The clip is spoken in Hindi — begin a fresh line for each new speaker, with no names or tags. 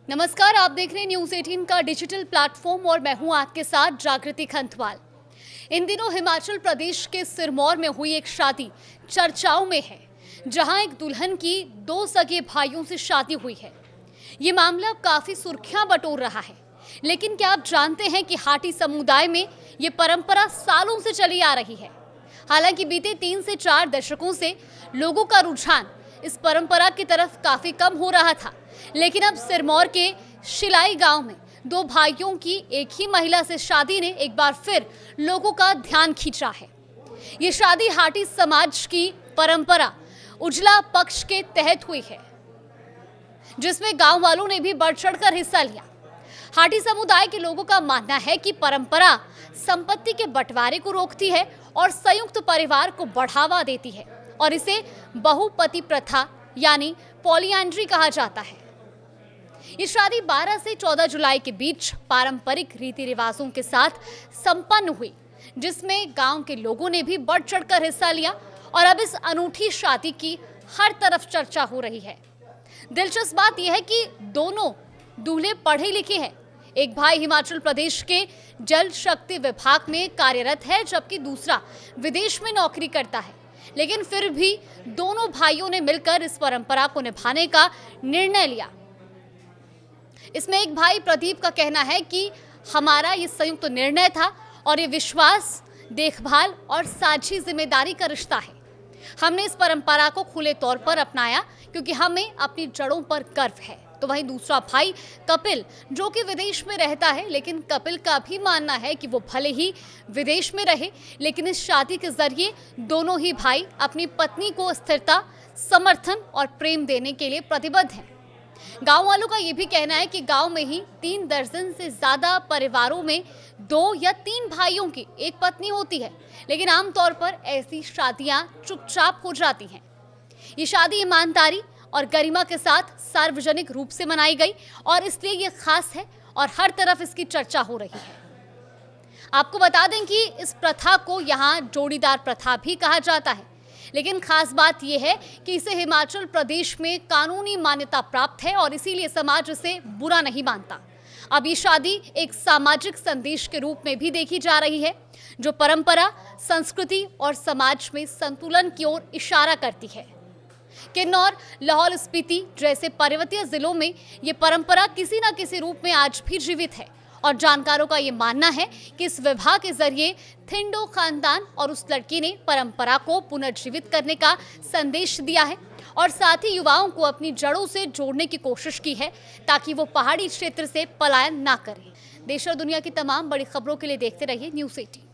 नमस्कार, आप देख रहे हैं न्यूज़ 18 का डिजिटल प्लेटफॉर्म और मैं हूं आपके साथ जागृति खंतवाल। इन दिनों हिमाचल प्रदेश के सिरमौर में हुई एक शादी चर्चाओं में है, जहां एक दुल्हन की दो सगे भाइयों से शादी हुई है। ये मामला काफी सुर्खियां बटोर रहा है, लेकिन क्या आप जानते हैं कि हाटी समुदाय में ये परंपरा सालों से चली आ रही है। हालांकि बीते 3 से 4 दशकों से लोगों का रुझान इस परंपरा की तरफ काफी कम हो रहा था, लेकिन अब सिरमौर के शिलाई गांव में दो भाइयों की एक ही महिला से शादी ने एक बार फिर लोगों का ध्यान खींचा है। ये शादी हाटी समाज की परंपरा उजला पक्ष के तहत हुई है, जिसमें गांव वालों ने भी बढ़ चढ़कर हिस्सा लिया। हाटी समुदाय के लोगों का मानना है कि परंपरा संपत्ति के बंटवारे को रोकती है और संयुक्त परिवार को बढ़ावा देती है, और इसे बहुपति प्रथा यानी पॉलीएंड्री कहा जाता है। ये शादी 12 से 14 जुलाई के बीच पारंपरिक रीति रिवाजों के साथ संपन्न हुई, जिसमें गांव के लोगों ने भी बढ़ चढ़कर हिस्सा लिया और अब इस अनूठी शादी की हर तरफ चर्चा हो रही है। दिलचस्प बात यह है कि दोनों दूल्हे पढ़े लिखे हैं। एक भाई हिमाचल प्रदेश के जल शक्ति विभाग में कार्यरत है, जबकि दूसरा विदेश में नौकरी करता है। लेकिन फिर भी दोनों भाइयों ने मिलकर इस परंपरा को निभाने का निर्णय लिया। इसमें एक भाई प्रदीप का कहना है कि हमारा ये संयुक्त निर्णय था और ये विश्वास, देखभाल और साझी जिम्मेदारी का रिश्ता है। हमने इस परंपरा को खुले तौर पर अपनाया क्योंकि हमें अपनी जड़ों पर गर्व है। तो वहीं दूसरा भाई कपिल, जो कि विदेश में रहता है, लेकिन कपिल का भी मानना है कि वो भले ही विदेश में रहे, लेकिन इस शादी के जरिए दोनों ही भाई अपनी पत्नी को स्थिरता, समर्थन और प्रेम देने के लिए प्रतिबद्ध हैं। गांव वालों का ये भी कहना है कि गांव में ही 3 दर्जन से ज्यादा परिवारों में 2 या 3 भाइयों की एक पत्नी होती है, लेकिन आमतौर पर ऐसी शादियां चुपचाप हो जाती हैं। ये शादी ईमानदारी और गरिमा के साथ सार्वजनिक रूप से मनाई गई और इसलिए ये खास है और हर तरफ इसकी चर्चा हो रही है। आपको बता दें कि इस प्रथा को यहाँ जोड़ीदार प्रथा भी कहा जाता है, लेकिन खास बात यह है कि इसे हिमाचल प्रदेश में कानूनी मान्यता प्राप्त है और इसीलिए समाज इसे बुरा नहीं मानता। अब ये शादी एक सामाजिक संदेश के रूप में भी देखी जा रही है, जो परंपरा, संस्कृति और समाज में संतुलन की ओर इशारा करती है। किन्नौर, लाहौल स्पीति जैसे पर्वतीय जिलों में ये परंपरा किसी न किसी रूप में आज भी जीवित है और जानकारों का ये मानना है कि इस विवाह के जरिए थिंडो खानदान और उस लड़की ने परंपरा को पुनर्जीवित करने का संदेश दिया है और साथ ही युवाओं को अपनी जड़ों से जोड़ने की कोशिश की है, ताकि वो पहाड़ी क्षेत्र से पलायन ना करें। देश और दुनिया की तमाम बड़ी खबरों के लिए देखते रहिए न्यूज़ 18।